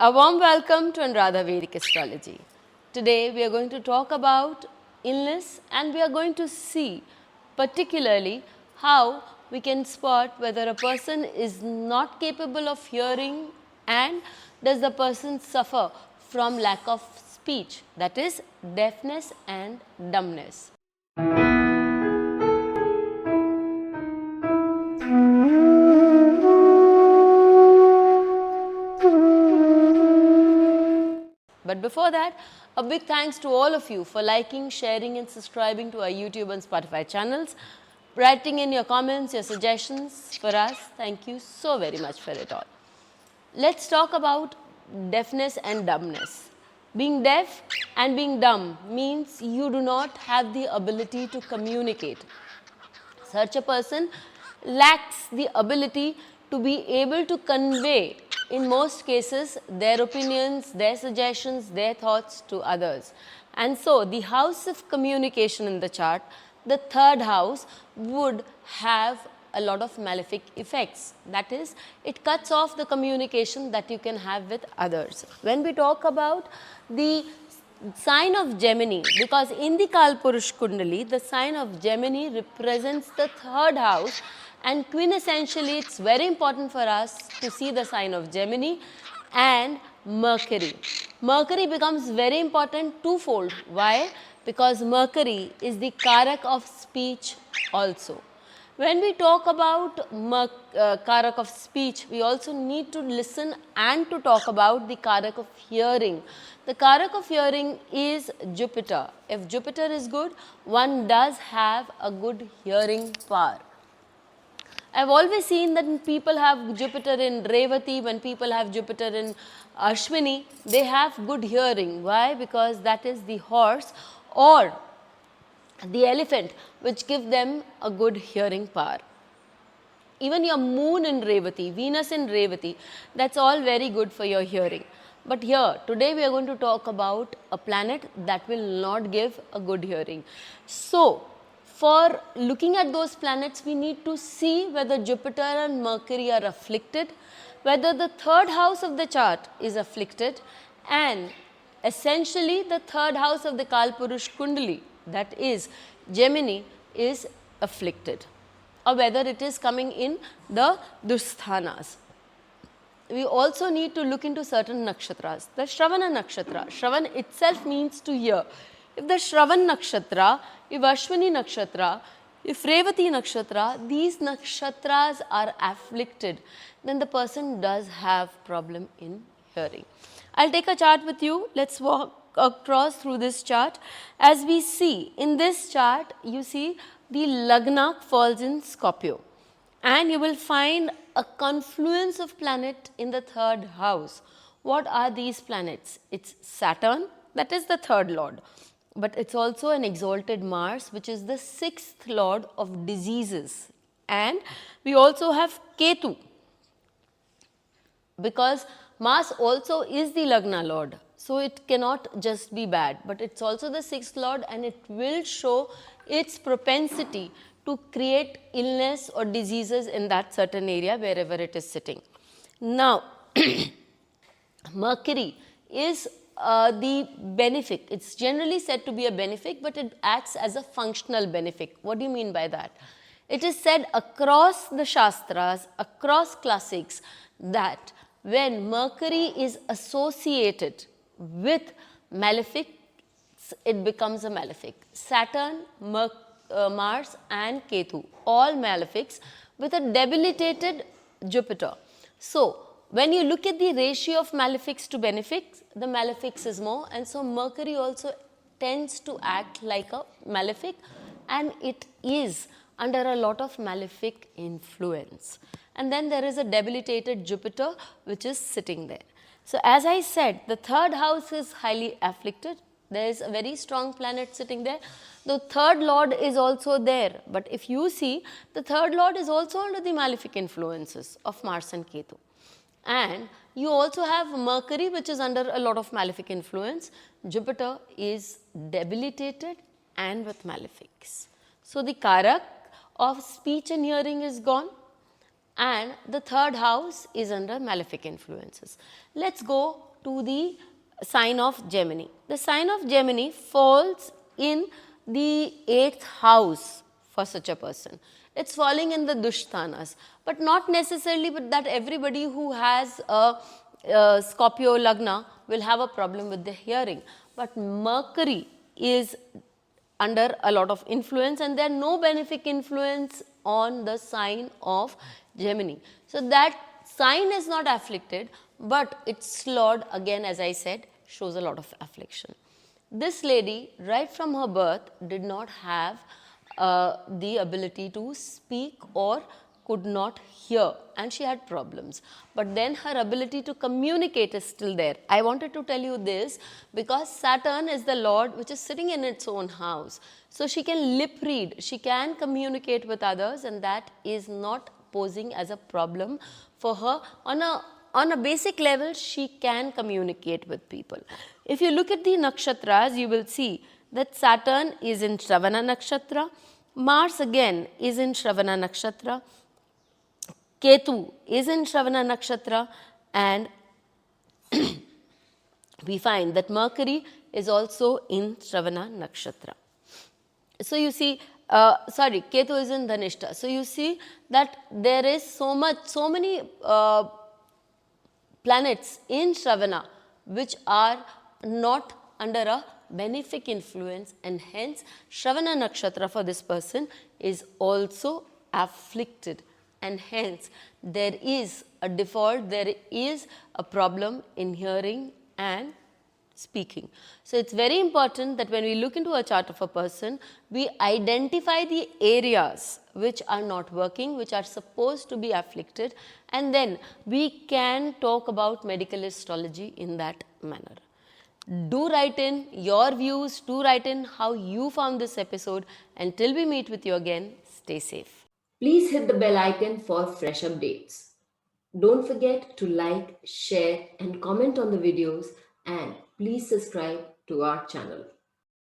A warm welcome to Anuradha Vedic Astrology. Today we are going to talk about illness and we are going to see particularly how we can spot whether a person is not capable of hearing and does the person suffer from lack of speech, that is deafness and dumbness. But before that, a big thanks to all of you for liking, sharing and subscribing to our YouTube and Spotify channels, writing in your comments, your suggestions for us. Thank you so very much for it all. Let's talk about deafness and dumbness. Being deaf and being dumb means you do not have the ability to communicate. Such a person lacks the ability to be able to convey, in most cases, their opinions, their suggestions, their thoughts to others. And so, the house of communication in the chart, the third house, would have a lot of malefic effects. That is, it cuts off the communication that you can have with others. When we talk about the sign of Gemini, because in the Kalpurush Kundali, the sign of Gemini represents the third house, and quintessentially it's very important for us to see the sign of Gemini and Mercury. Mercury becomes very important twofold. Why? Because Mercury is the Karak of speech also. When we talk about Karak of speech, we also need to listen and to talk about the Karak of hearing. The Karak of hearing is Jupiter. If Jupiter is good, one does have a good hearing power. I've always seen that when people have Jupiter in Revati, when people have Jupiter in Ashwini, they have good hearing. Why? Because that is the horse or the elephant which give them a good hearing power. Even your moon in Revati, Venus in Revati, that's all very good for your hearing. But here, today we are going to talk about a planet that will not give a good hearing. So, for looking at those planets, we need to see whether Jupiter and Mercury are afflicted, whether the third house of the chart is afflicted, and essentially the third house of the Kalpurush Kundali, that is Gemini, is afflicted, or whether it is coming in the Dushthanas. We also need to look into certain nakshatras. The Shravana nakshatra, Shravan itself means to hear. If the Shravan nakshatra, if Ashwini nakshatra, if Revati nakshatra, these nakshatras are afflicted, then the person does have problem in hearing. I'll take a chart with you. Let's walk across through this chart. As we see in this chart, you see the Lagna falls in Scorpio, and you will find a confluence of planet in the third house. What are these planets? It's Saturn, that is the third lord, but it's also an exalted Mars, which is the sixth lord of diseases, and we also have Ketu, because Mars also is the Lagna lord, so it cannot just be bad, but it's also the sixth lord and it will show its propensity to create illness or diseases in that certain area wherever it is sitting. Now, Mercury is the benefic. It's generally said to be a benefic, but it acts as a functional benefic. What do you mean by that? It is said across the Shastras, across classics, that when Mercury is associated with malefic, it becomes a malefic. Saturn, Mars and Ketu, all malefics with a debilitated Jupiter. So, when you look at the ratio of malefics to benefics, the malefics is more, and so Mercury also tends to act like a malefic, and it is under a lot of malefic influence. And then there is a debilitated Jupiter which is sitting there. So, as I said, the third house is highly afflicted. There is a very strong planet sitting there. The third lord is also there, but if you see, the third lord is also under the malefic influences of Mars and Ketu. And you also have Mercury, which is under a lot of malefic influence. Jupiter is debilitated and with malefics. So, the Karak of speech and hearing is gone, and the third house is under malefic influences. Let's go to the sign of Gemini. The sign of Gemini falls in the 8th house for such a person. It's falling in the Dushthanas, but not necessarily but that everybody who has a Scorpio Lagna will have a problem with the hearing. But Mercury is under a lot of influence, and there are no benefic influence on the sign of Gemini. So that sign is not afflicted, but its Lord, again as I said, shows a lot of affliction. This lady, right from her birth, did not have the ability to speak or could not hear, and she had problems. But then her ability to communicate is still there. I wanted to tell you this because Saturn is the Lord which is sitting in its own house. So she can lip read, she can communicate with others, and that is not posing as a problem for her. On a basic level, she can communicate with people. If you look at the nakshatras, you will see that Saturn is in Shravana Nakshatra, Mars again is in Shravana Nakshatra, Ketu is in Shravana Nakshatra, and we find that Mercury is also in Shravana Nakshatra. So you see, Ketu is in Dhanishta. So you see that there is so many planets in Shravana which are not under a benefic influence, and hence Shravana Nakshatra for this person is also afflicted, and hence there is a default, there is a problem in hearing and speaking. So it's very important that when we look into a chart of a person, we identify the areas which are not working, which are supposed to be afflicted, and then we can talk about medical astrology in that manner. Do write in your views, do write in how you found this episode. Until we meet with you again, stay safe. Please hit the bell icon for fresh updates. Don't forget to like, share and comment on the videos, and please subscribe to our channel.